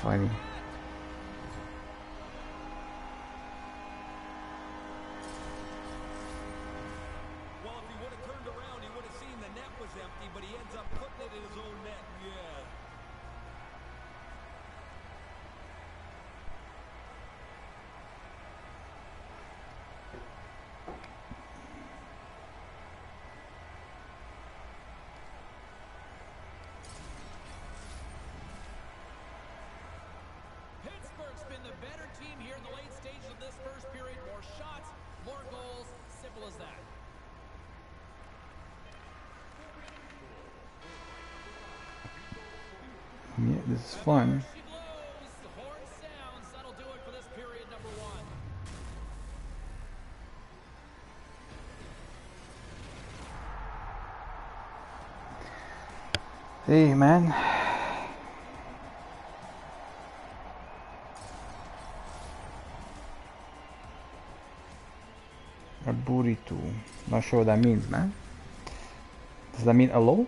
funny. Well, if he would have turned around, he would have seen the net was empty, but he ends up putting it in his own net. Yeah. Pittsburgh's been the better team here in the late stages of this first period. More shots, more goals. Simple as that. Yeah, this is fun. She blows. The horn sounds. That'll do it for this period number 1. Hey, man. A burrito. Not sure what that means, man. Does that mean hello?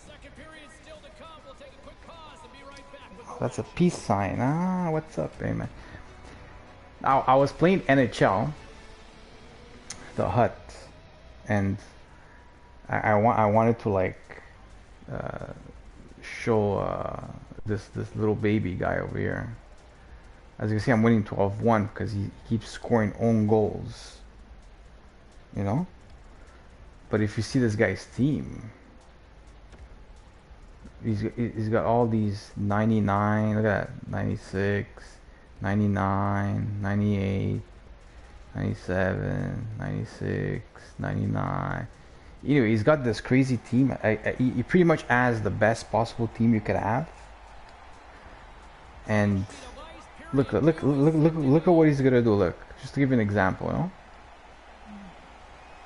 Second period still to come. We'll take a quick pause and be right back with more. That's a peace sign. Ah, what's up, hey, man? Now, I was playing NHL, the hut, and I wanted to like show this little baby guy over here. As you can see, I'm winning 12-1 because he keeps scoring own goals. You know? But if you see this guy's team, he's got all these 99, look at that, 96, 99, 98, 97, 96, 99. Anyway, he's got this crazy team. He pretty much has the best possible team you could have. And look at what he's gonna do. Look, just to give you an example, you know.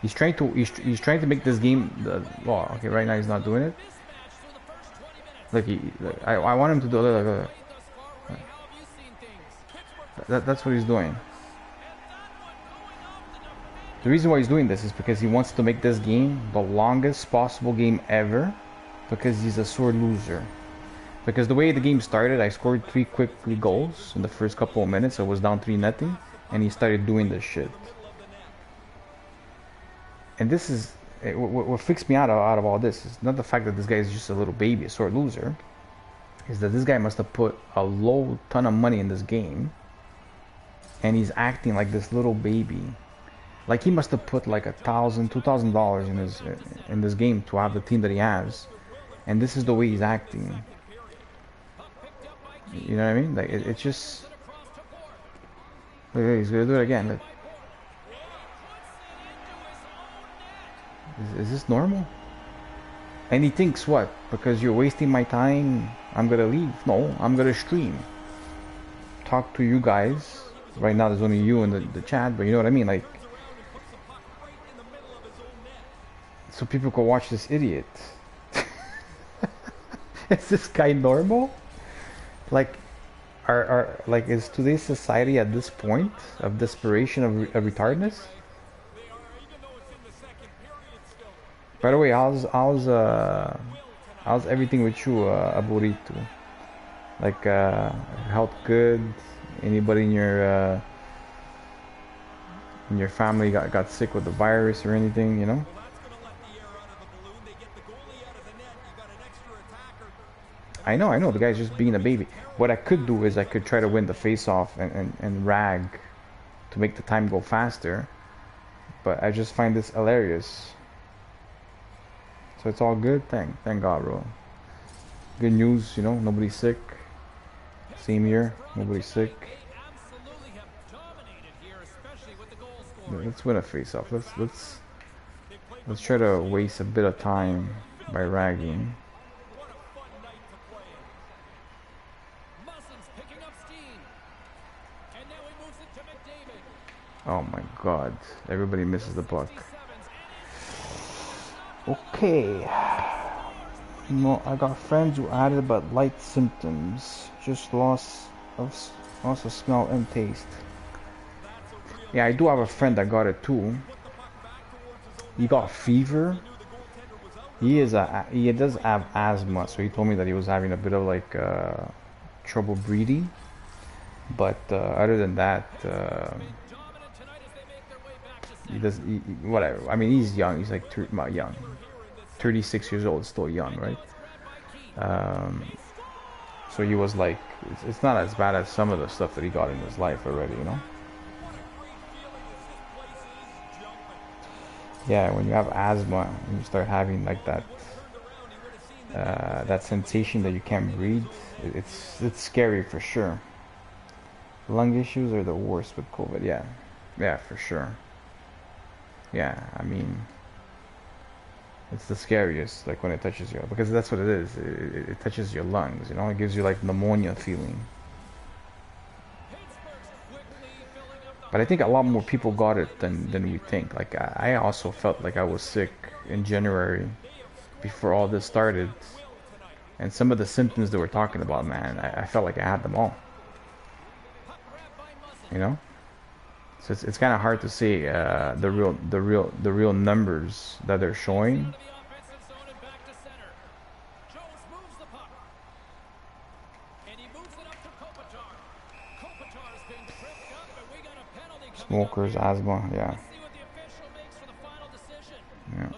He's trying to make this game. Well, okay, right now he's not doing it. Look, I want him to do. Look. That's what he's doing. The reason why he's doing this is because he wants to make this game the longest possible game ever, because he's a sore loser. Because the way the game started, I scored 3 quickly goals in the first couple of minutes. I was down 3-0, and he started doing this shit. And this is what freaks me out of all this. Is not the fact that this guy is just a little baby, a sore loser. Is that this guy must have put a low ton of money in this game, and he's acting like this little baby. Like he must have put like $1,000, $2,000 in this game to have the team that he has, and this is the way he's acting. You know what I mean? Like it's just. Look, he's gonna do it again. Look. Is this normal? And he thinks what? Because you're wasting my time, I'm gonna leave. No, I'm gonna stream. Talk to you guys. Right now there's only you in the chat, but you know what I mean? Like, so people can watch this idiot. Is this guy normal? Like, like is today's society at this point of desperation of retardedness? By the way, how's everything with you, Aburito? Like, health good? Anybody in your family got sick with the virus or anything? You know? I know. The guy's just being a baby. What I could do is I could try to win the face-off and rag to make the time go faster. But I just find this hilarious. So it's all good. Thank God, bro. Good news, you know. Nobody's sick. Same year. Nobody's sick. Let's win a face-off. Let's try to waste a bit of time by ragging. Oh my God! Everybody misses the puck. Okay. No, I got friends who added but light symptoms. Just loss of smell and taste. Yeah, I do have a friend that got it too. he got fever. He does have asthma, so he told me that he was having a bit of like trouble breathing. But other than that, he does whatever. I mean, he's young. He's like not young, 36 years old, still young, right? Um, so he was like, it's not as bad as some of the stuff that he got in his life already, you know. Yeah, when you have asthma, and you start having like that that sensation that you can't breathe, it's scary for sure. Lung issues are the worst with COVID. Yeah, yeah, for sure. Yeah, I mean, it's the scariest, like when it touches you, because that's what it is. It touches your lungs, you know. It gives you like pneumonia feeling. But I think a lot more people got it than we think. Like I also felt like I was sick in January before all this started, and some of the symptoms they were talking about, man, I felt like I had them all. You know, so it's kind of hard to say the real numbers that they're showing. Smokers, asthma, yeah. Yeah.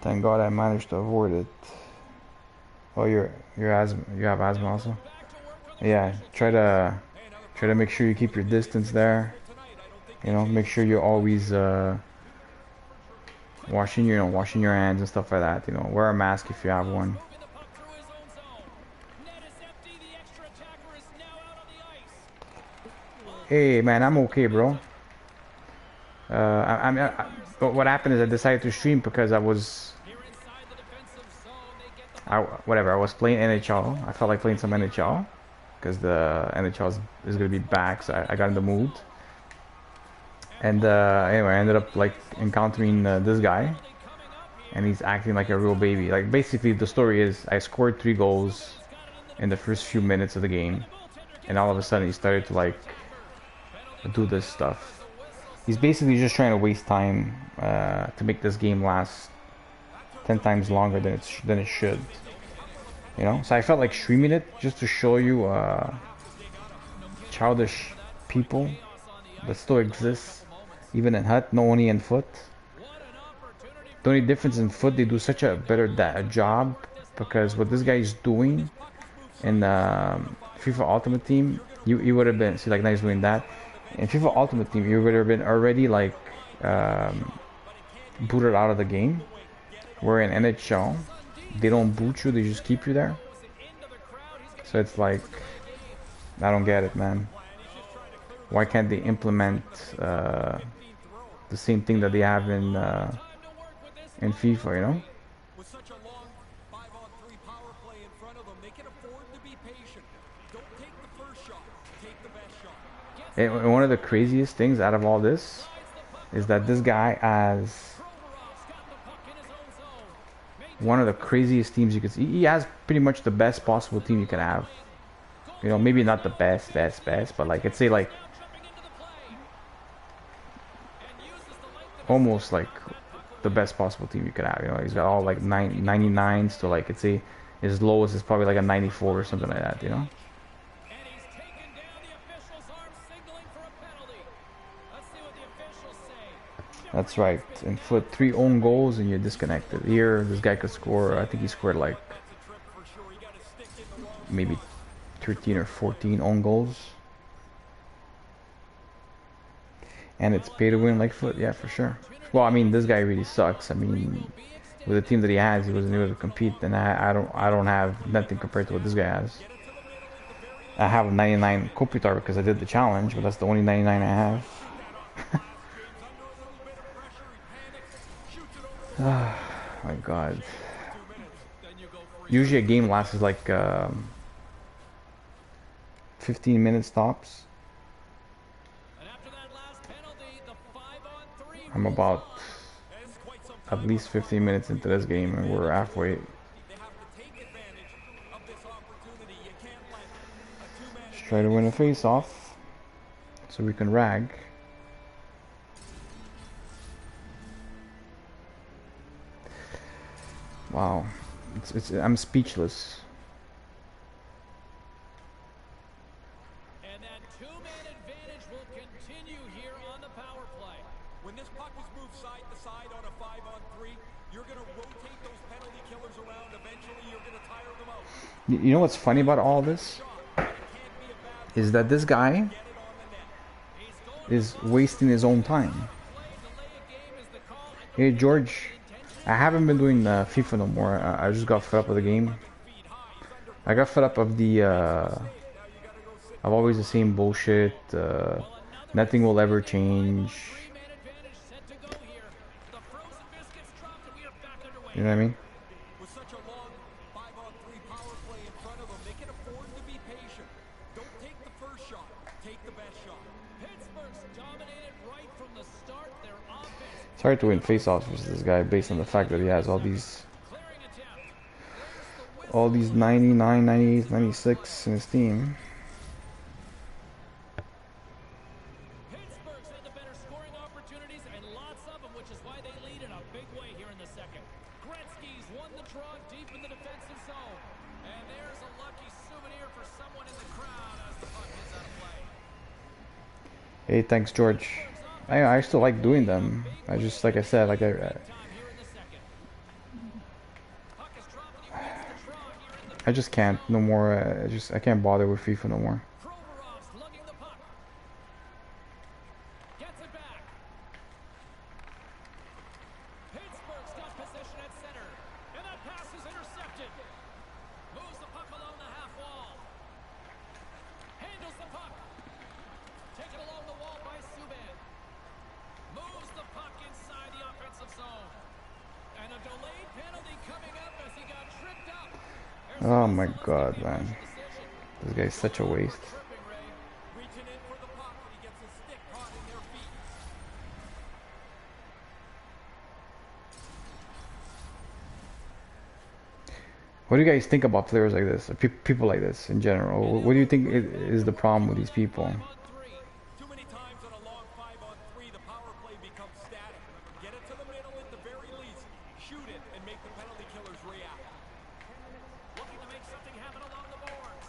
Thank God I managed to avoid it. Oh, you're asthma. You have asthma also. Yeah. Try to make sure you keep your distance there. You know, make sure you're always washing your hands and stuff like that. You know, wear a mask if you have one. Hey man, I'm okay, bro. What happened is I decided to stream because I was, whatever. I was playing NHL. I felt like playing some NHL because the NHL is gonna be back, so I got in the mood. And anyway, I ended up like encountering this guy, and he's acting like a real baby. Like basically, the story is I scored 3 goals in the first few minutes of the game, and all of a sudden he started to like do this stuff. He's basically just trying to waste time to make this game last 10 times longer than it should. You know, so I felt like streaming it just to show you childish people that still exist, even in Hut, not only in Foot. The only difference in Foot, they do such a better job, because what this guy is doing in FIFA Ultimate Team, you would have been, see, like now he's doing that. In FIFA Ultimate Team, you would have been already like booted out of the game. Where in NHL, they don't boot you, they just keep you there. So it's like, I don't get it, man. Why can't they implement the same thing that they have in FIFA, you know? And one of the craziest things out of all this is that this guy has one of the craziest teams you could see. He has pretty much the best possible team you can have. You know, maybe not the best, but like, I'd say like almost like the best possible team you could have. You know, he's got all like 99s to like, I'd say his lowest is probably like a 94 or something like that, you know? That's right. In Foot, 3 own goals and you're disconnected. Here, this guy could score. I think he scored like maybe 13 or 14 own goals. And it's pay to win like Foot, yeah, for sure. Well, I mean, this guy really sucks. I mean, with the team that he has, he wasn't able to compete, and I don't have nothing compared to what this guy has. I have a 99 Kopitar because I did the challenge, but that's the only 99 I have. Oh my God. Usually a game lasts like 15 minutes tops. I'm about at least 15 minutes into this game and we're halfway. Try to win a face-off so we can rag. Wow, I'm speechless. And that two-man advantage will continue here on the power play. When this puck is moved side to side on a 5-on-3, you're going to rotate those penalty killers around. Eventually, you're going to tire them out. You know what's funny about all this? Is that this guy is wasting his own time. Hey George, I haven't been doing FIFA no more. I just got fed up with the game. I got fed up of the of always the same bullshit. Nothing will ever change. You know what I mean? With such a long 5-on-3 power play in front of them, they can afford to be patient. Don't take the first shot, take the best shot. Pittsburgh's dominated right from the start. Their offense. It's hard to win face-offs with this guy based on the fact that he has all these 99, 98, 96 in his team. Pittsburgh's had the better scoring opportunities and lots of them, which is why they lead in a big way here in the second. Gretzky's won the draw deep in the defensive zone. And there's a lucky souvenir for someone in the crowd as the puck hits out of play. Hey, thanks George. I still like doing them. I just, like I said, like I just can't no more. I can't bother with FIFA no more. Provorov's lugging the puck. Gets it back. Pittsburgh's got possession at center. And that pass is intercepted. Moves the puck along the half wall. Handles the puck. Taken along the wall by Subban. Moves the puck inside the offensive zone. And a delayed penalty coming up as he got tripped up. Oh my god, man. This guy's such a waste. Reaching in for the puck, and he gets his stick caught in their feet. What do you guys think about players like this? Or people like this in general? What do you think is the problem with these people? Too many times on a long 5-on-3, the power play becomes static. Get it to the middle at the very least. Shoot it and make the penalty killers react. Looking to make something happen along the boards.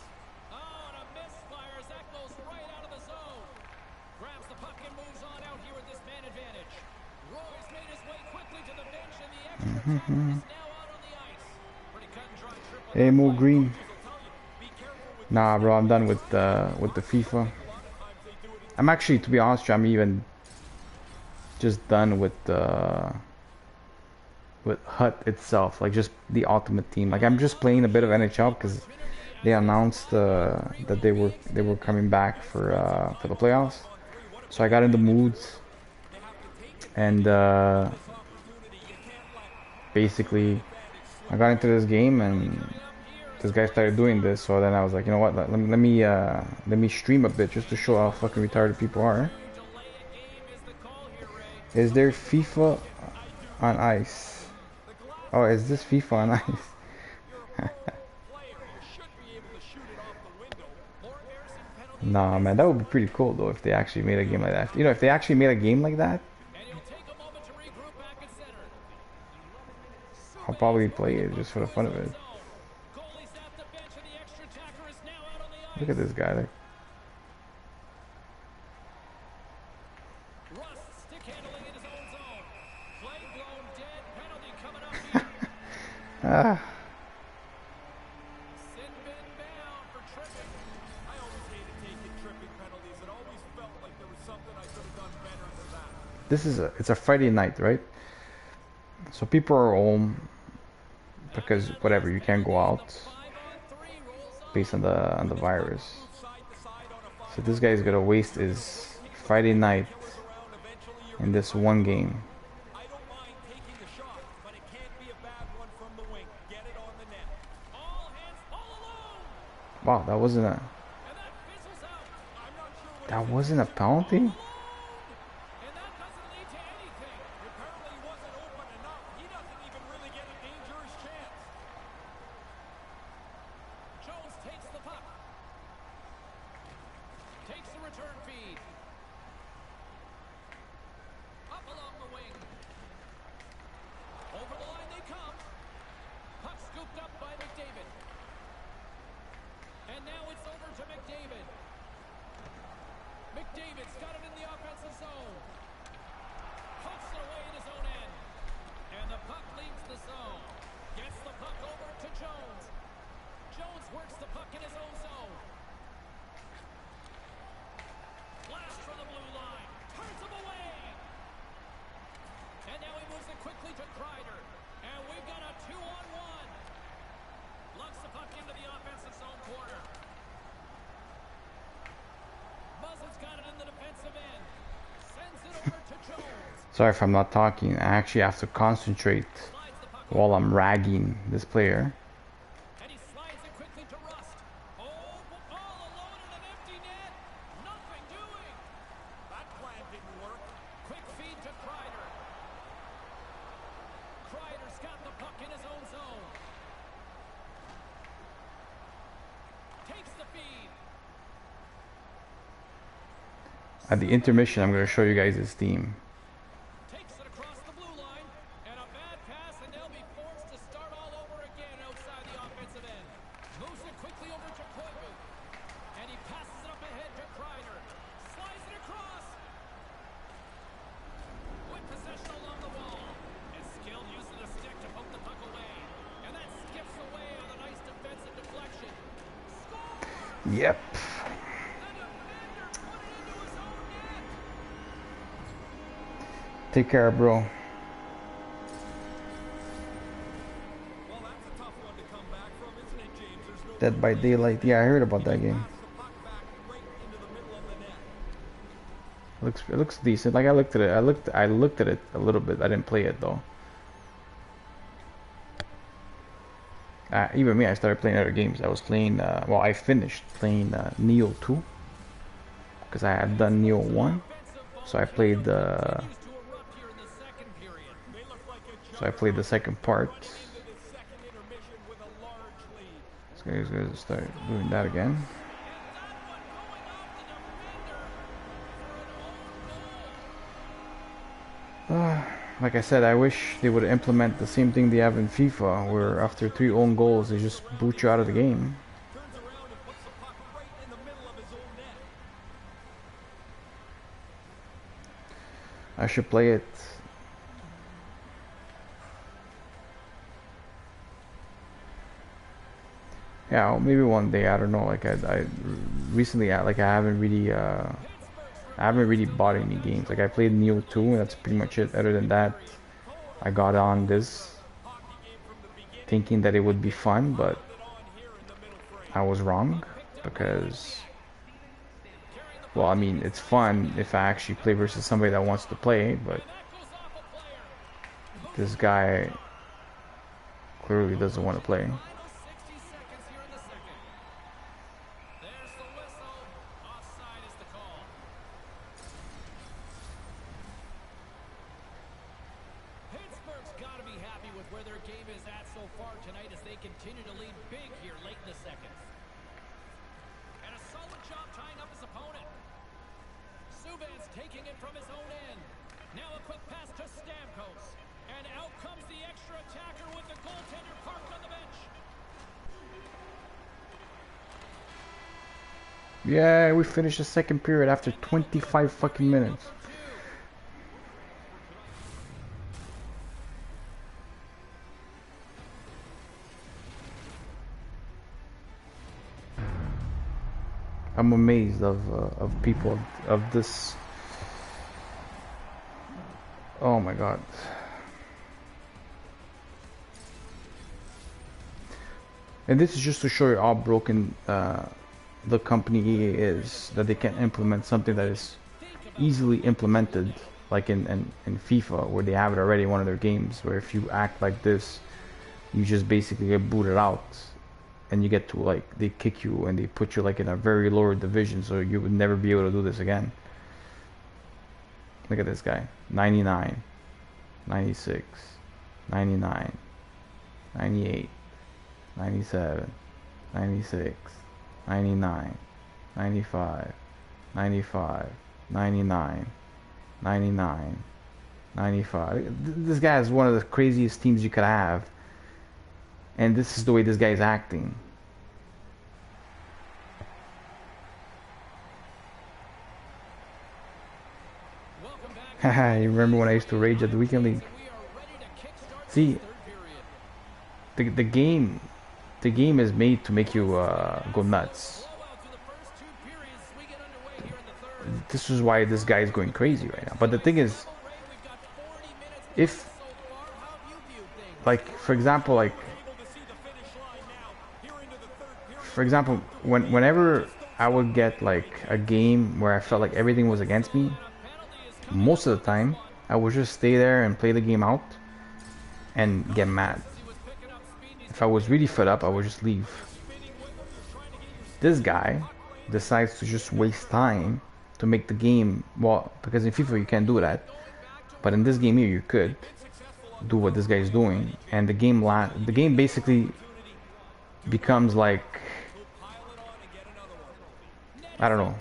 Oh, and a misfire as that goes right out of the zone. Grabs the puck and moves on out here with this man advantage. Roy's made his way quickly to the bench, and the extra attacker is now out on the ice. Pretty cut and dry trip. Hey, Mo Green. Nah, bro, I'm done with the FIFA. I'm actually, to be honest, I'm even just done with Hut itself, like just the Ultimate Team. Like I'm just playing a bit of NHL because they announced that they were coming back for the playoffs. So I got in the moods, and basically I got into this game and this guy started doing this. So then I was like, you know what? Let me stream a bit just to show how fucking retarded people are. Is there FIFA on ice? Oh, is this FIFA on ice? Nah, man, that would be pretty cool though if they actually made a game like that. You know, if they actually made a game like that, I'll probably play it just for the fun of it. Look at this guy there. Ah. It's a Friday night, right? So people are home because whatever, you can't go out based on the virus. So this guy's gonna waste his Friday night in this one game. Wow, that wasn't a penalty? return feed. Up along the wing. Over the line they come. Puck scooped up by McDavid. And now it's over to McDavid. McDavid's got it in the offensive zone. Puts it away in his own end. And the puck leaves the zone. Gets the puck over to Jones. Jones works the puck in his own zone. Blast from the blue line. Turns him away. And now he moves it quickly to Kreider. And we've got a 2-on-1. Lugs the puck into the offensive zone corner. Muzzin's got it in the defensive end. Sends it over to Jones. Sorry if I'm not talking. I actually have to concentrate while I'm ragging this player. And he slides it quickly to Rust. Oh, all alone in an empty net. Nothing doing. That plan didn't work. Quick feed to Kreider. Kreider's got the puck in his own zone. Takes the feed. At the intermission, I'm going to show you guys his team. Takes it across the blue line. And a bad pass, and they'll be forced to start all over again outside the offensive end. Moves it quickly over to Koivu. And he passes it up ahead to Kreider. Slides it across. With possession along the wall. And skilled use of the stick to poke the puck away. And that skips away on a nice defensive deflection. Score! Yep. Take care, bro. Well, that's a tough one to come back from, isn't it, James? There's no Dead by Daylight. Yeah, I heard about that game. pass the puck back right into the middle of the net. It looks decent. Like I looked at it. I looked at it a little bit. I didn't play it though. Even me, I started playing other games. I was playing. Well, I finished playing Neo 2 because I had done Neo 1. So I played the. So I played the second part. This guy's gonna start doing that again. Like I said, I wish they would implement the same thing they have in FIFA, where after 3 own goals, they just boot you out of the game. I should play it. Yeah, well, maybe one day. I don't know. Like I recently, I haven't really bought any games. Like I played Neo 2, and that's pretty much it. Other than that, I got on this thinking that it would be fun, but I was wrong because, well, I mean, it's fun if I actually play versus somebody that wants to play, but this guy clearly doesn't want to play. Yeah, we finished the second period after 25 fucking minutes. I'm amazed of people of this. Oh my god. And this is just to show you how broken the company EA is, that they can implement something that is easily implemented, like in FIFA, where they have it already in one of their games, where if you act like this, you just basically get booted out, and you get to, like, they kick you and they put you like in a very lower division, so you would never be able to do this again. Look at this guy. 99, 96, 99, 98, 97, 96, 99, 95, 95, 99, 99, 95. This guy is one of the craziest teams you could have. And this is the way this guy is acting. Haha, you remember when I used to rage at the weekend league? See, the game is made to make you go nuts. This is why this guy is going crazy right now. But the thing is, if, like, for example, whenever I would get like a game where I felt like everything was against me, most of the time I would just stay there and play the game out and get mad. If I was really fed up, I would just leave. This guy decides to just waste time to make the game, well, because in FIFA you can't do that, but in this game here you could do what this guy is doing, and the game basically becomes like, I don't know,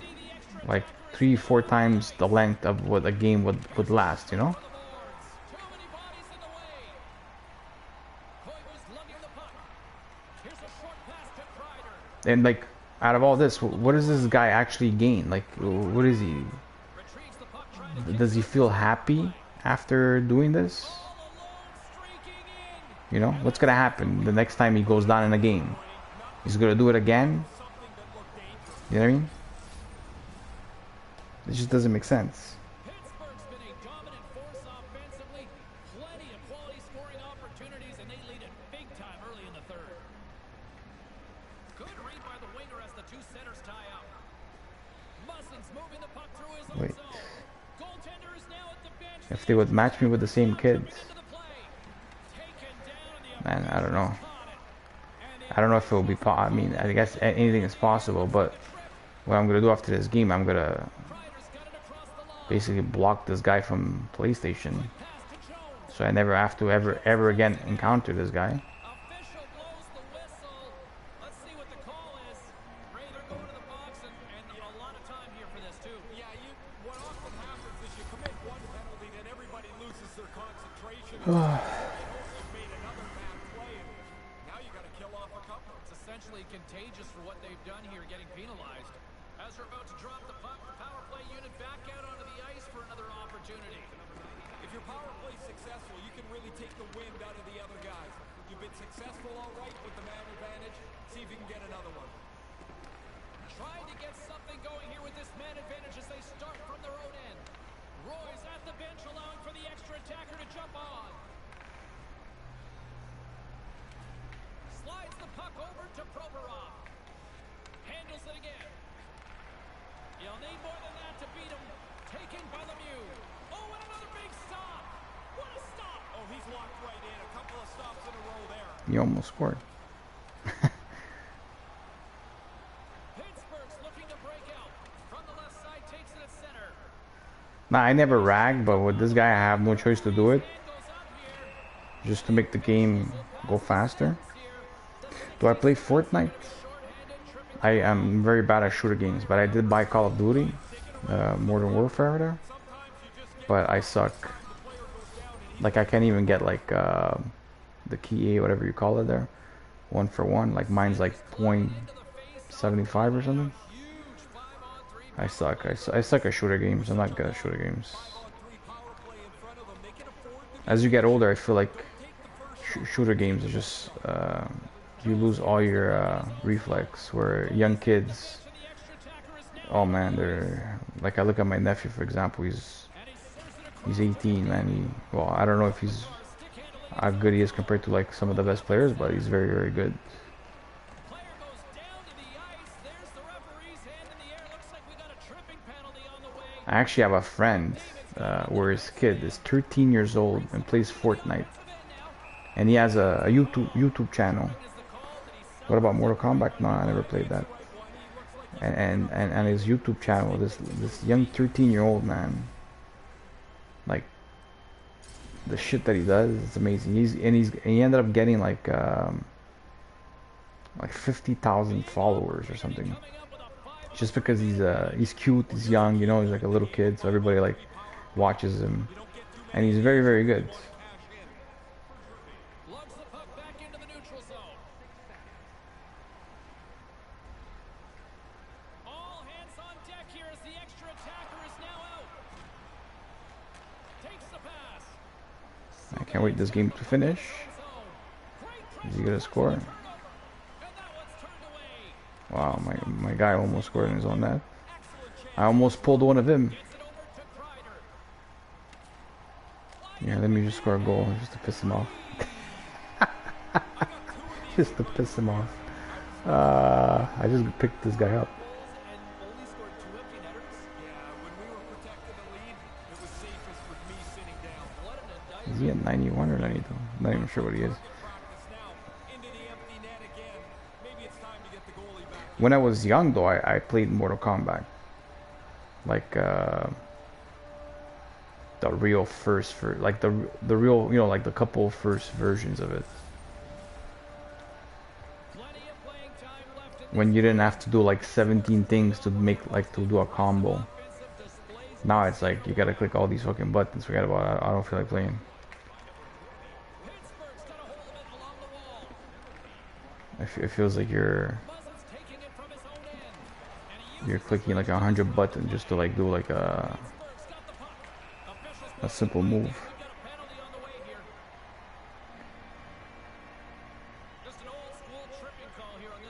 like 3-4 times the length of what a game would last, you know? And like, out of all this, what does this guy actually gain? Like, what is he? Does he feel happy after doing this? You know, what's gonna happen the next time he goes down in a game? He's gonna do it again? You know what I mean? It just doesn't make sense. Pittsburgh's been a dominant force offensively. Plenty of quality scoring opportunities, and they lead it big time early in the third. Good read by the winger as the two centers tie up. Muslin's moving the puck through his own zone. Goaltender is now at the bench. If they would match me with the same kids, man, I don't know. I don't know if it will be I mean, I guess anything is possible, but what I'm gonna do after this game, I'm gonna basically block this guy from PlayStation, so I never have to ever again encounter this guy. Official blows the whistle. Let's see what the call is. Ray, they're going to the box, and a lot of time here for this too. Yeah, what often happens is you commit one penalty, then everybody loses their concentration. You've made another bad play, and now you got to kill off a couple. It's essentially contagious for what they've done here, getting penalized. As we're about to drop the puck, power play unit back out onto the ice for another opportunity. If your power play is successful, you can really take the wind out of the other guys. You've been successful all right with the man advantage. See if you can get another one. Trying to get something going here with this man advantage as they start from their own end. Roy's at the bench, allowing for the extra attacker to jump on. Slides the puck over to Provorov. Handles it again. You'll need more than that to beat him. Taken by Lemieux. Oh, and another big stop. What a stop. Oh, he's locked right in. A couple of stops in a row there. You almost scored. Pittsburgh's looking to break out. From the left side, takes it at center. Nah, I never rag, but with this guy I have no choice to do it, just to make the game go faster. Do I play Fortnite? I am very bad at shooter games, but I did buy Call of Duty, Modern Warfare there, but I suck. Like, I can't even get like the key A, whatever you call it there, 1-for-1. Like, mine's like 0.75 or something. I suck. I suck at shooter games. I'm not good at shooter games. As you get older, I feel like shooter games are just you lose all your reflex. Where young kids, oh man, they're like, I look at my nephew, for example. He's 18, man. Well, I don't know if he's how good he is compared to like some of the best players, but he's very, very good. I actually have a friend where his kid is 13 years old and plays Fortnite, and he has a YouTube channel. What about Mortal Kombat? No, I never played that. And his YouTube channel, this young 13-year-old man, like, the shit that he does, it's amazing. He ended up getting like 50,000 followers or something. just because he's cute, he's young, you know, he's like a little kid, so everybody like watches him, and he's very, very good. Lugs the puck back into the neutral zone. All hands on deck here as the extra attacker is now out. Takes the pass. I can't wait this game to finish. Is he gonna score? And that one's turned away. Wow, my guy almost scored in his own net. Excellent chance. I almost pulled one of him. Gets it over to Kreider. Yeah, let me just score a goal just to piss him off. Just to piss him off. I just picked this guy up. And only scored 2 empty netters. Yeah, when we were protecting the lead, it was safest with me sitting down. What an indictment. Is he at 91 or 92? I'm not even sure what he is. Practice now into the empty net again. Maybe it's time to get the goalie back. When I was young, though, I played Mortal Kombat. Like, the real like the real, you know, like the couple first versions of it. Plenty of playing time left in When you didn't have to do like 17 things to make, like, to do a combo. offensive displays. Now it's like, you gotta click all these fucking buttons. Forget about it. I don't feel like playing. Pittsburgh's got a hold of it along the wall. It feels like you're Muzzin's taking it from his own end. And he you're clicking like 100 buttons just to like do like Pittsburgh's got the puck. Officials a simple move. could get a penalty on the way here. Just an old school tripping call here on this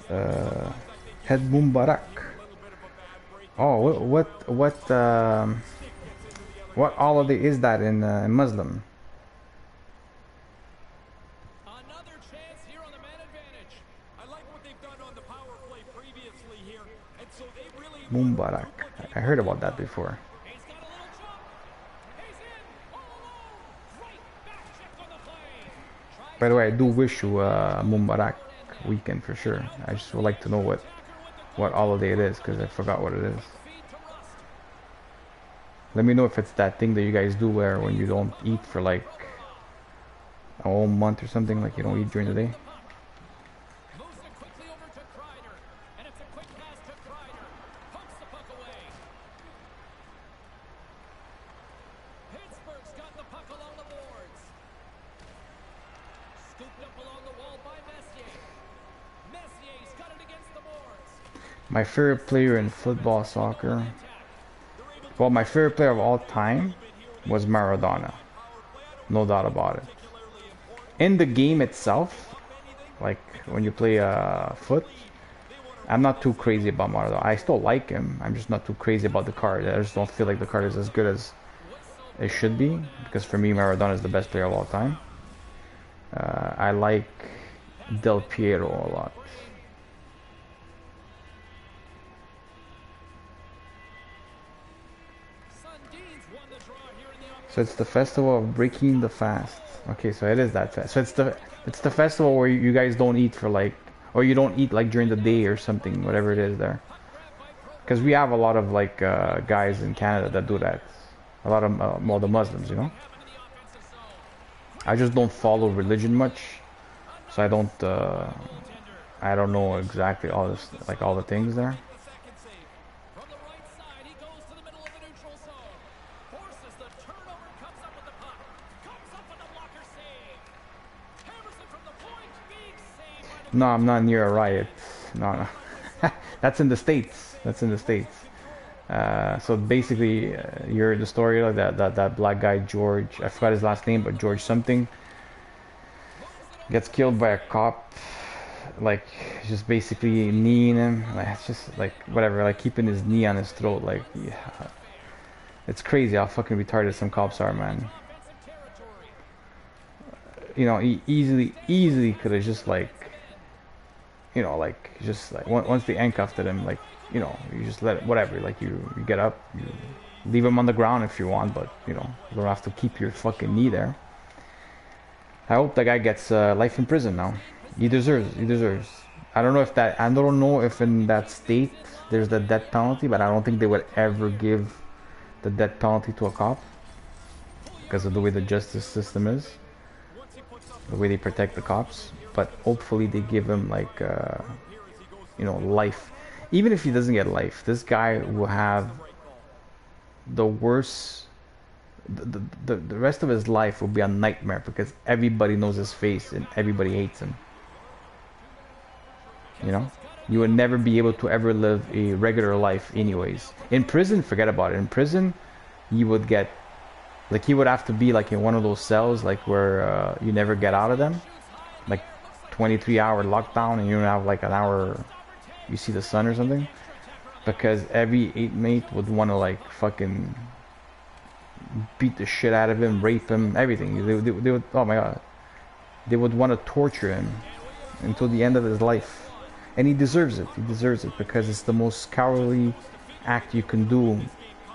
Head Mumbarak. Oh, what holiday is that in Muslim? Another chance here on the man advantage. I like what they've done on the power play previously here. And so they really Mumbarak. I heard about that before. He's got a little jump. He's in all alone. Great back check on the play. Tries By the way, I do wish you a Mumbarak weekend for sure. I just would like to know what holiday it is, because I forgot what it is. feed to Rust. Let me know if it's that thing that you guys do where when you don't eat for like a whole month or something, like you don't eat during the day. Moves it quickly over to Kreider. And it's a quick pass to Kreider. Pumps the puck away. Pittsburgh's got the puck along the boards. Scooped up along the wall by Messier. Messier's got it against the boards. My favorite player in football, soccer. Well, my favorite player of all time was Maradona. No doubt about it. In the game itself, like when you play foot, I'm not too crazy about Maradona. I still like him. I'm just not too crazy about the card. I just don't feel like the card is as good as it should be. Because for me, Maradona is the best player of all time. I like Del Piero a lot. Sundin's won the draw here in the offense. So it's the festival of breaking the fast. Okay, so it is that fast. So it's the festival where you guys don't eat for like, or you don't eat like during the day or something, whatever it is there. Because we have a lot of like guys in Canada that do that. A lot of well, the Muslims, you know. I just don't follow religion much, so I don't know exactly all this, like all the things there. The second save. From the right side, he goes to the middle of the neutral zone. Forces the turnover, comes up with the puck. Comes up with the blocker save. Hammers it from the point. Big save by the No, I'm not near a riot. No, no. That's in the States. That's in the States. So basically, you're the story like that black guy George. I forgot his last name, but George something gets killed by a cop. Like just basically kneeing him. Like, it's just like whatever. Like keeping his knee on his throat. Like yeah. It's crazy how fucking retarded some cops are, man. offensive territory. You know, he easily could have just like, you know, like just like once they handcuffed him, like, you know, you just let it, whatever, like you get up, you leave him on the ground if you want, but you know, you don't have to keep your fucking knee there. I hope that guy gets life in prison now. He deserves. I don't know if in that state there's the death penalty, but I don't think they would ever give the death penalty to a cop because of the way the justice system is, the way they protect the cops. But hopefully they give him like, you know, life. Even if he doesn't get life, this guy will have the worst. The rest of his life will be a nightmare because everybody knows his face and everybody hates him. You know, you would never be able to ever live a regular life, anyways. In prison, forget about it. In prison, you would get like he would have to be like in one of those cells like where you never get out of them, like 23-hour lockdown, and you don't have like an hour you see the sun or something, because every inmate would want to like fucking beat the shit out of him, rape him, everything. They would, oh my god, they would want to torture him until the end of his life, and he deserves it. He deserves it because it's the most cowardly act you can do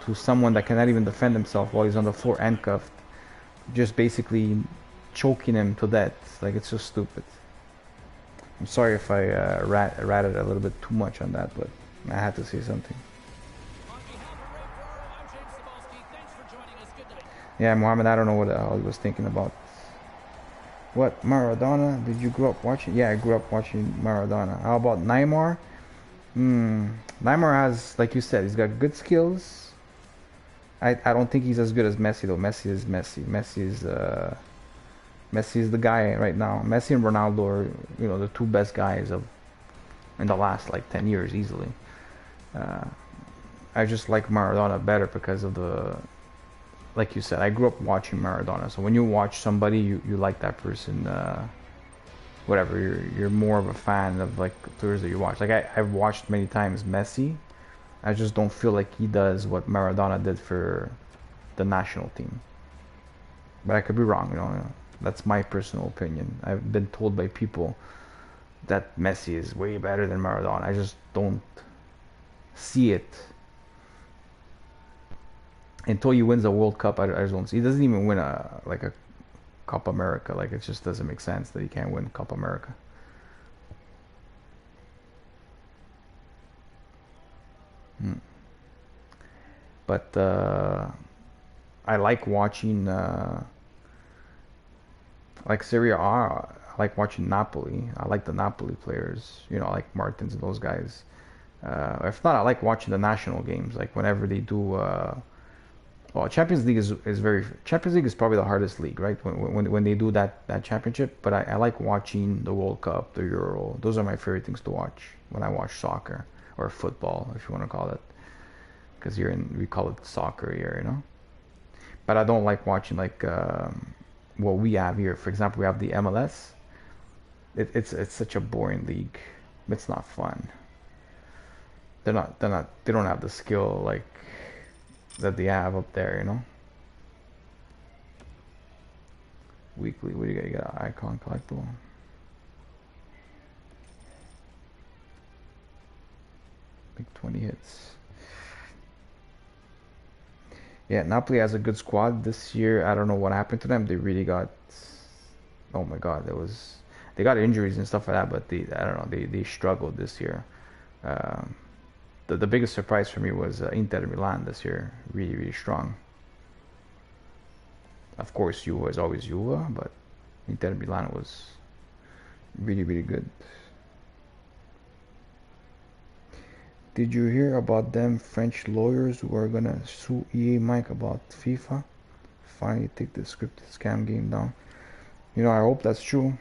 to someone that cannot even defend himself while he's on the floor handcuffed, just basically choking him to death. Like, it's so stupid. I'm sorry if I ratted a little bit too much on that, but I had to say something. Yeah, Mohammed, I don't know what the hell he was thinking about. What, Maradona? Did you grow up watching? Yeah, I grew up watching Maradona. How about Neymar? Neymar has, like you said, he's got good skills. I don't think he's as good as Messi though. Messi is Messi. Messi is the guy right now. Messi and Ronaldo are, you know, the two best guys of in the last like 10 years easily. I just like Maradona better because of the, like you said, I grew up watching Maradona. So when you watch somebody, you like that person. Whatever, you're more of a fan of like the players that you watch. Like I've watched many times Messi. I just don't feel like he does what Maradona did for the national team. But I could be wrong, you know. That's my personal opinion. I've been told by people that Messi is way better than Maradona. I just don't see it. Until he wins a World Cup, I just don't see. He doesn't even win a Copa America. Like, it just doesn't make sense that he can't win Copa America. But I like watching like Serie A. I like watching Napoli. I like the Napoli players. You know, I like Martins and those guys. If not, I like watching the national games. Like whenever they do. Well, Champions League Champions League is probably the hardest league, right? When they do that championship. But I like watching the World Cup, the Euro. Those are my favorite things to watch when I watch soccer or football, if you want to call it. Because we call it soccer here, you know. But I don't like watching like what we have here. For example, we have the MLS. It's such a boring league. It's not fun. They don't have the skill like that they have up there, you know. Weekly, what do you got? You got an icon collectible. Big 20 hits. Yeah, Napoli has a good squad this year. I don't know what happened to them. They really got, oh my God, they got injuries and stuff like that. But I don't know, they struggled this year. The biggest surprise for me was Inter Milan this year, really strong. Of course, Juve is always Juve, but Inter Milan was really good. Did you hear about them French lawyers who are gonna sue EA, Mike, about FIFA? Finally take the scripted scam game down. You know, I hope that's true.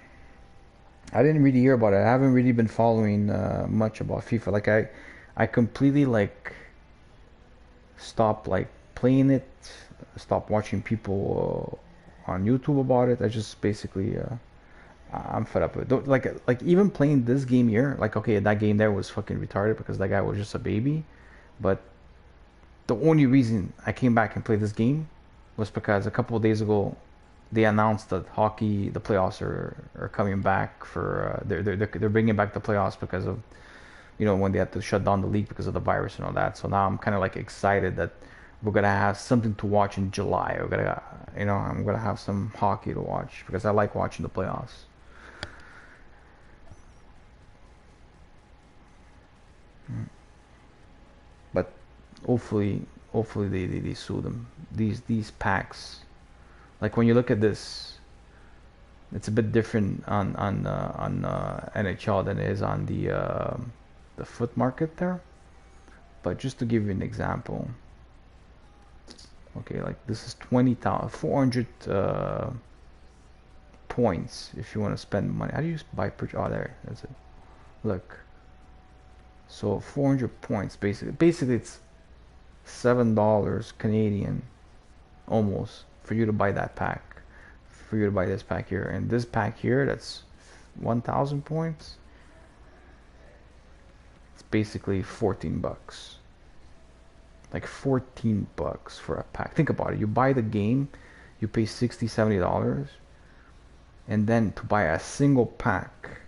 I didn't really hear about it. I haven't really been following much about FIFA. Like I completely like stopped like playing it, stopped watching people on YouTube about it. I just basically I'm fed up with it. Like even playing this game here, like okay, that game there was fucking retarded because that guy was just a baby. But the only reason I came back and played this game was because a couple of days ago they announced that hockey, the playoffs are coming back for they're bringing back the playoffs because of, you know, when they had to shut down the league because of the virus and all that. So now I'm kind of like excited that we're gonna have something to watch in July. I'm gonna have some hockey to watch because I like watching the playoffs. But hopefully they sue them. These packs, like when you look at this, it's a bit different on NHL than it is on the foot market there. But just to give you an example, okay, like this is 20,000, 400 points if you want to spend money. How do you buy purchase? Oh, there, that's it. Look, so 400 points basically it's $7 Canadian almost for you to buy that pack, for you to buy this pack here. And this pack here, that's 1,000 points. It's basically 14 bucks. Like 14 bucks for a pack. Think about it. You buy the game, you pay $60, $70, and then to buy a single pack,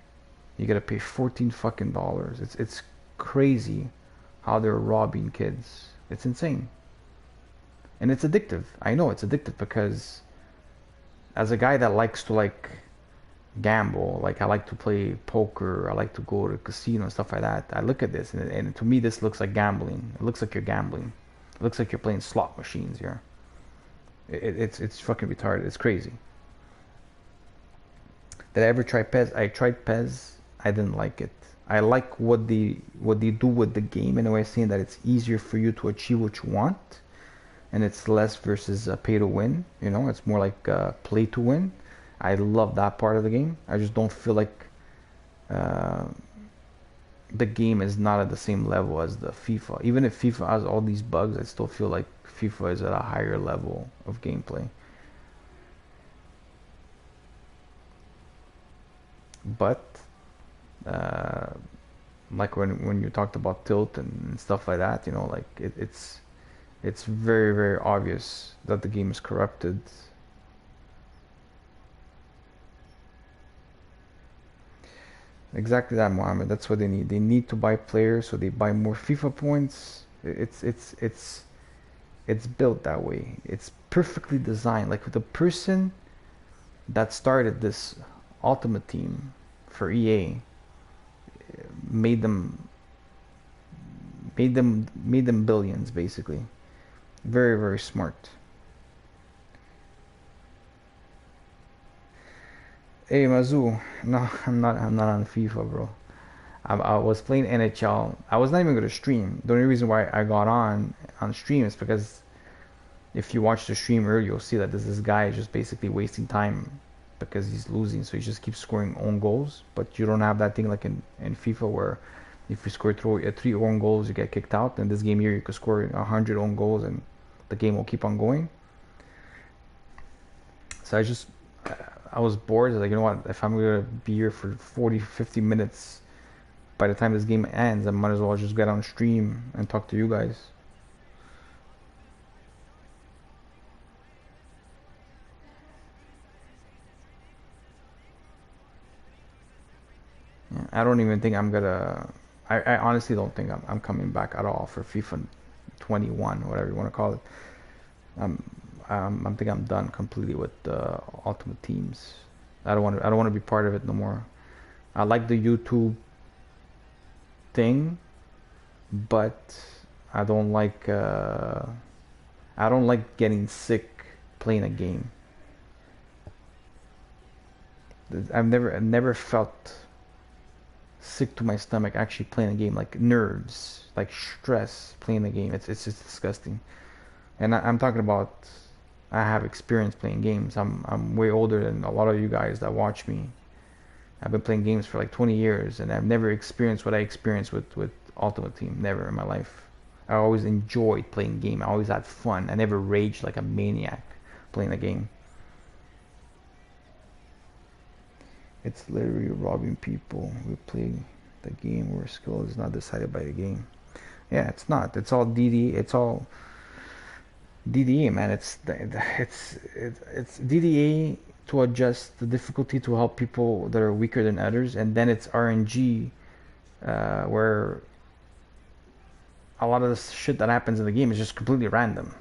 you gotta pay 14 fucking dollars. It's crazy how they're robbing kids. It's insane. And it's addictive. I know it's addictive because as a guy that likes to like gamble, like I like to play poker, I like to go to casino and stuff like that, I look at this and to me this looks like gambling. It looks like you're gambling. It looks like you're playing slot machines here. It's fucking retarded. It's crazy. Did I ever try Pez? I tried Pez. I didn't like it. I like what they do with the game in a way, saying that it's easier for you to achieve what you want, and it's less versus pay to win. You know, it's more like play to win. I love that part of the game. I just don't feel like the game is not at the same level as the FIFA. Even if FIFA has all these bugs, I still feel like FIFA is at a higher level of gameplay. But like when you talked about tilt and stuff like that, you know, like it's very, very obvious that the game is corrupted. Exactly that, Mohammed. That's what they need. They need to buy players, so they buy more FIFA points. It's built that way. It's perfectly designed. Like the person that started this Ultimate Team for EA made them billions, basically. Very, very smart. Hey Mazu, no, I'm not on FIFA, bro. I was playing NHL. I was not even going to stream. The only reason why I got on stream is because if you watch the stream earlier, you'll see that this guy is just basically wasting time because he's losing, so he just keeps scoring own goals. But you don't have that thing like in FIFA where if you score 3 own goals, you get kicked out. In this game here, you could score 100 own goals and the game will keep on going. So I was bored. I was like, you know what, if I'm going to be here for 40, 50 minutes, by the time this game ends, I might as well just get on stream and talk to you guys. Yeah, I don't even think I'm gonna... I honestly don't think I'm coming back at all for FIFA 21, whatever you want to call it. I think I'm done completely with the Ultimate Teams. I don't want to be part of it no more. I like the YouTube thing, but I don't like getting sick playing a game. I've never felt sick to my stomach actually playing a game, like nerves, like stress playing a game. It's just disgusting. And I'm talking about, I have experience playing games. I'm way older than a lot of you guys that watch me. I've been playing games for like 20 years, and I've never experienced what I experienced with Ultimate Team. Never in my life. I always enjoyed playing game. I always had fun. I never raged like a maniac playing a game. It's literally robbing people. We play the game where skill is not decided by the game. Yeah, it's not. It's all DD. It's all DDA, man. It's DDA to adjust the difficulty to help people that are weaker than others, and then it's RNG, where a lot of the shit that happens in the game is just completely random.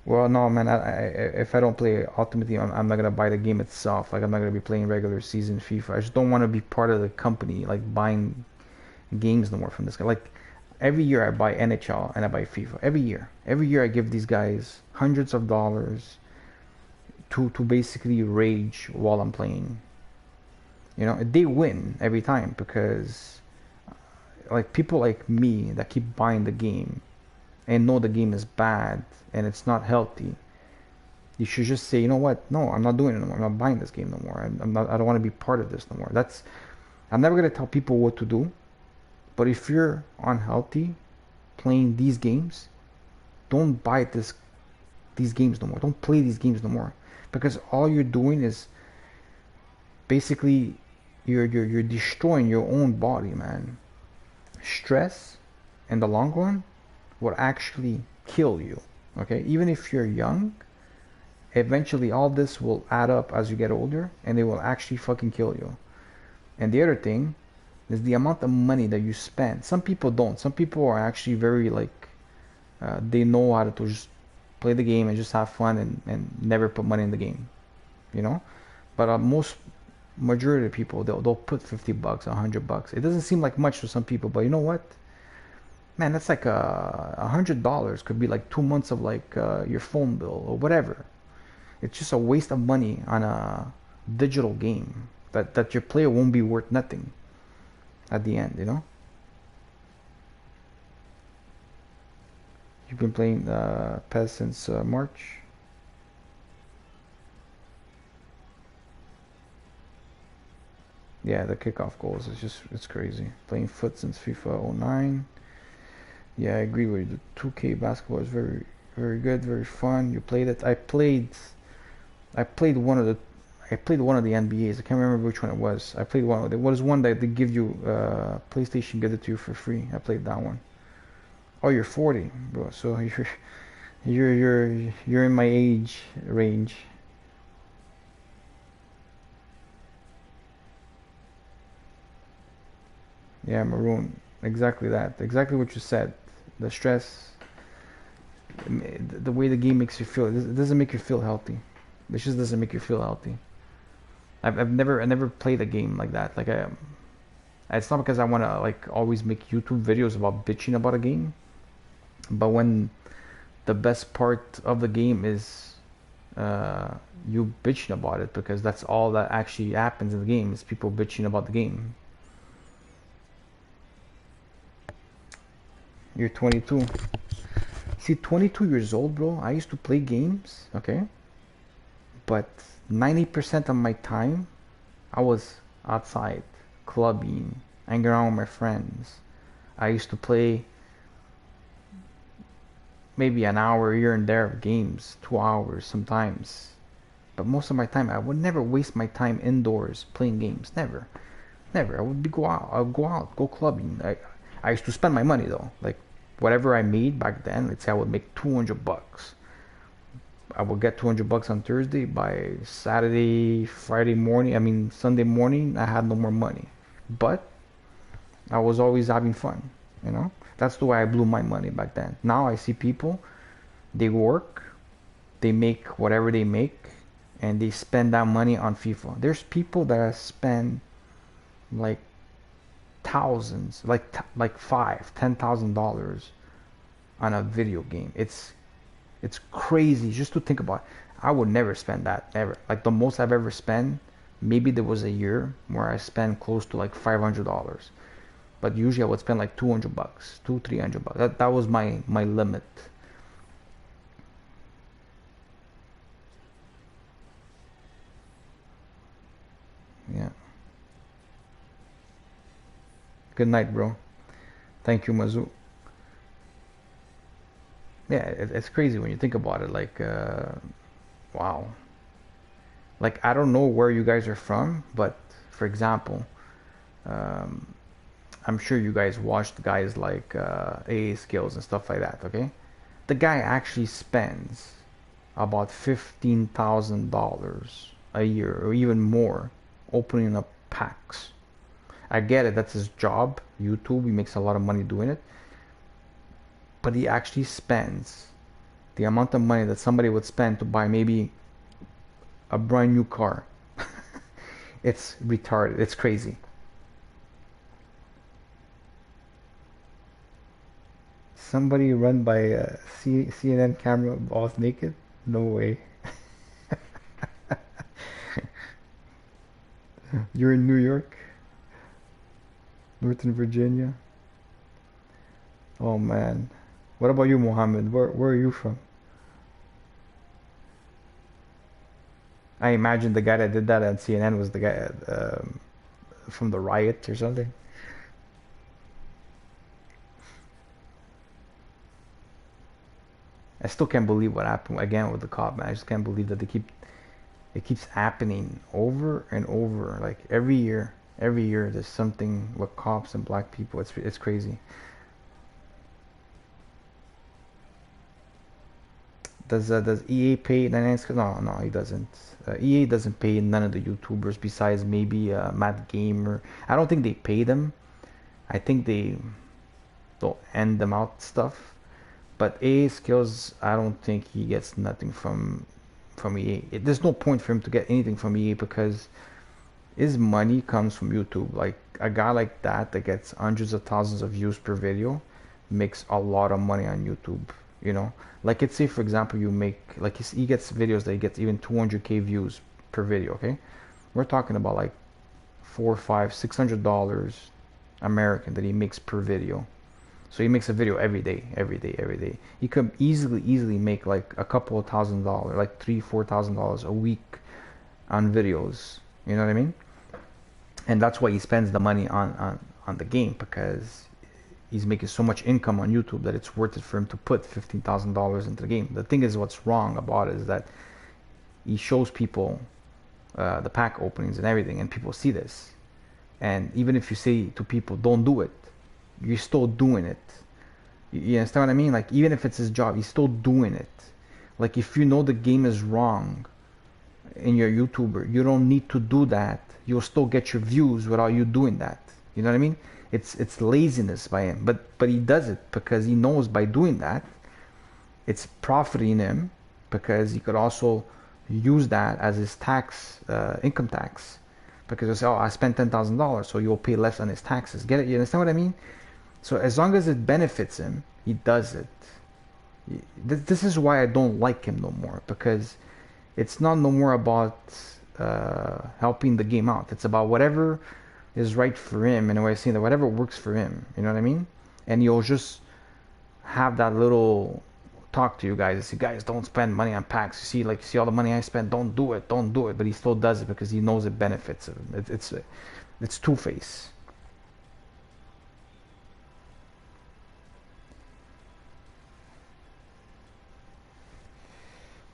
Well, no, man. If I don't play Ultimate Team, I'm not gonna buy the game itself. Like I'm not gonna be playing regular season FIFA. I just don't want to be part of the company, like buying games no more from this guy. Like every year I buy NHL and I buy FIFA. Every year I give these guys hundreds of dollars to basically rage while I'm playing. You know, they win every time because like people like me that keep buying the game and know the game is bad and it's not healthy. You should just say, you know what? No, I'm not doing it anymore. I'm not buying this game no more. I'm not. I don't want to be part of this no more. That's. I'm never gonna tell people what to do. But if you're unhealthy playing these games, don't buy these games no more. Don't play these games no more, because all you're doing is basically you're destroying your own body, man. Stress in the long run will actually kill you. Okay, even if you're young, eventually all this will add up as you get older, and it will actually fucking kill you. And the other thing is the amount of money that you spend. Some people don't. Some people are actually very like they know how to just play the game and just have fun and never put money in the game, you know. But most majority of people they'll put $50, $100. It doesn't seem like much to some people, but you know what? Man, that's like $100 could be like 2 months of like your phone bill or whatever. It's just a waste of money on a digital game that your player won't be worth nothing at the end, you know? You've been playing PES since March? Yeah, the kickoff goals is just, it's crazy. Playing foot since FIFA '09. Yeah, I agree with you. The 2K basketball is very, very good, very fun. You played it. I played one of the NBAs. I can't remember which one it was. I played one of it. What is one that they give you PlayStation give it to you for free? I played that one. Oh, you're 40, bro. So you're in my age range. Yeah, Maroon. Exactly that. Exactly what you said. The stress, the way the game makes you feel. It doesn't make you feel healthy. It just doesn't make you feel healthy. I never played a game like that. Like it's not because I want to like always make YouTube videos about bitching about a game, but when the best part of the game is you bitching about it, because that's all that actually happens in the game is people bitching about the game. You're 22. See, 22 years old, bro. I used to play games, okay? But 90% of my time, I was outside, clubbing, hanging around with my friends. I used to play maybe an hour here and there of games, 2 hours sometimes. But most of my time, I would never waste my time indoors playing games. Never. Never. I would go out. I would go out, go clubbing. I used to spend my money though. Like whatever I made back then, let's say I would make $200. I would get $200 on Thursday. By Saturday, Friday morning, I mean Sunday morning, I had no more money. But I was always having fun, you know? That's the way I blew my money back then. Now I see people, they work, they make whatever they make, and they spend that money on FIFA. There's people that spend like thousands, like $5,000, $10,000 on a video game. It's crazy just to think about. I would never spend that ever. Like the most I've ever spent, maybe there was a year where I spent close to like $500. But usually I would spend like $200, $300. That was my limit. Yeah. Good night, bro. Thank you, Mazu. Yeah, it's crazy when you think about it. Like, wow. Like I don't know where you guys are from, but for example, um, I'm sure you guys watched guys like AA Skills and stuff like that, okay? The guy actually spends about $15,000 a year or even more opening up packs. I get it, that's his job, YouTube, he makes a lot of money doing it, but he actually spends the amount of money that somebody would spend to buy maybe a brand new car. It's retarded, it's crazy. Somebody run by a CNN camera boss naked? No way. You're in New York, Northern Virginia. Oh man. What about you, Mohammed? Where are you from? I imagine the guy that did that at CNN was the guy from the riot or something. I still can't believe what happened again with the cop, man. I just can't believe that it keeps happening over and over. Like every year there's something with cops and black people. It's crazy. Does EA pay 99 cents? No, he doesn't. EA doesn't pay none of the YouTubers besides maybe Matt Gamer. I don't think they pay them. I think they don't end them out stuff. But EA Skills, I don't think he gets nothing from EA. There's no point for him to get anything from EA because his money comes from YouTube. Like a guy like that gets hundreds of thousands of views per video makes a lot of money on YouTube. You know, like let's say for example you make like he gets videos that he gets even 200k views per video. Okay, we're talking about like four, five, $600 American that he makes per video. So he makes a video every day, every day, every day. He could easily make like a couple of $1,000, like $3,000, $4,000 a week on videos. You know what I mean? And that's why he spends the money on the game because he's making so much income on YouTube that it's worth it for him to put $15,000 into the game. The thing is, what's wrong about it is that he shows people the pack openings and everything, and people see this. And even if you say to people, "Don't do it," you're still doing it. You understand what I mean? Like even if it's his job, he's still doing it. Like if you know the game is wrong and you're a YouTuber, you don't need to do that. You'll still get your views without you doing that. You know what I mean? It's laziness by him, but he does it because he knows by doing that, it's profiting him because he could also use that as his tax, income tax, because you say, oh, I spent $10,000, so you'll pay less on his taxes. Get it? You understand what I mean? So as long as it benefits him, he does it. This is why I don't like him no more because it's not no more about helping the game out. It's about whatever is right for him, in a way of saying that whatever works for him, you know what I mean? And you'll just have that little talk to you guys. You see, guys, don't spend money on packs. You see all the money I spent. Don't do it. Don't do it. But he still does it because he knows it benefits him. It's two-face.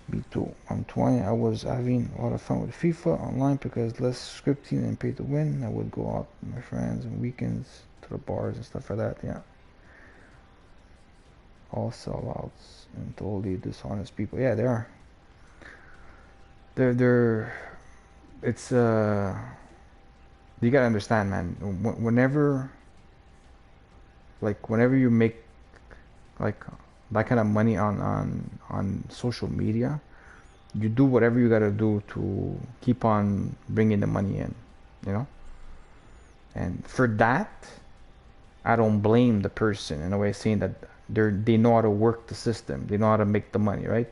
Me too. I'm 20. I was having a lot of fun with FIFA online because less scripting and pay to win. I would go out with my friends on weekends to the bars and stuff like that. Yeah. All sellouts and totally dishonest people. Yeah, they are. They're. It's You gotta understand, man. Whenever you make like that kind of money on social media, you do whatever you gotta do to keep on bringing the money in, you know. And for that, I don't blame the person in a way, saying that they know how to work the system, they know how to make the money, right?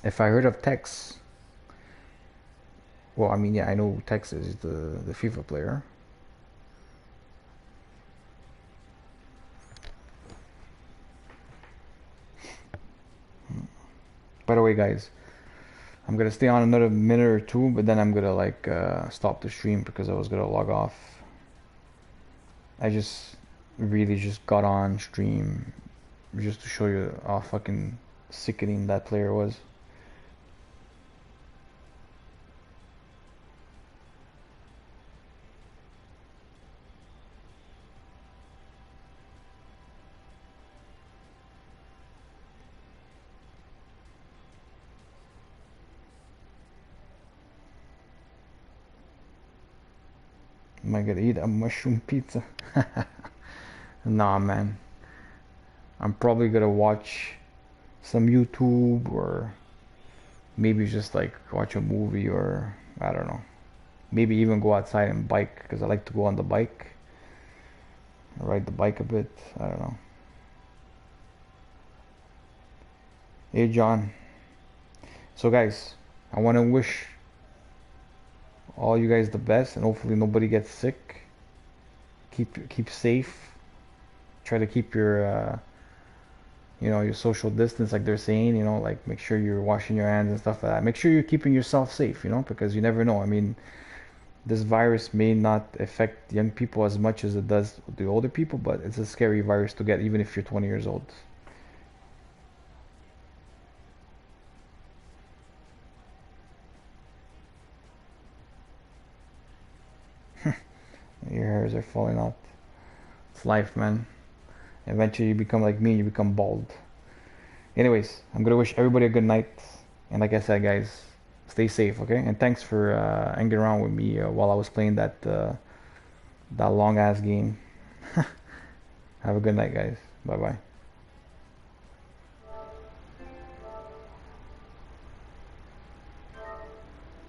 If I heard of Tex, well, I mean, yeah, I know who Tex is, the FIFA player. By the way, guys, I'm gonna stay on another minute or two, but then I'm gonna like stop the stream because I was gonna log off. I just really just got on stream just to show you how fucking sickening that player was. Am I gonna eat a mushroom pizza? Nah, man. I'm probably gonna watch some YouTube or maybe just like watch a movie or I don't know. Maybe even go outside and bike because I like to go on the bike. Ride the bike a bit. I don't know. Hey, John. So, guys, I want to wish all you guys the best, and hopefully nobody gets sick. Keep safe. Try to keep your your social distance, like they're saying. Like make sure you're washing your hands and stuff like that. Make sure you're keeping yourself safe. Because you never know. I mean, this virus may not affect young people as much as it does the older people, but it's a scary virus to get, even if you're 20 years old. Your hairs are falling out. It's life, man. Eventually you become like me and you become bald. Anyways, I'm gonna wish everybody a good night. And like I said, guys, stay safe, okay? And thanks for hanging around with me while I was playing that long ass game. Have a good night, guys. Bye bye.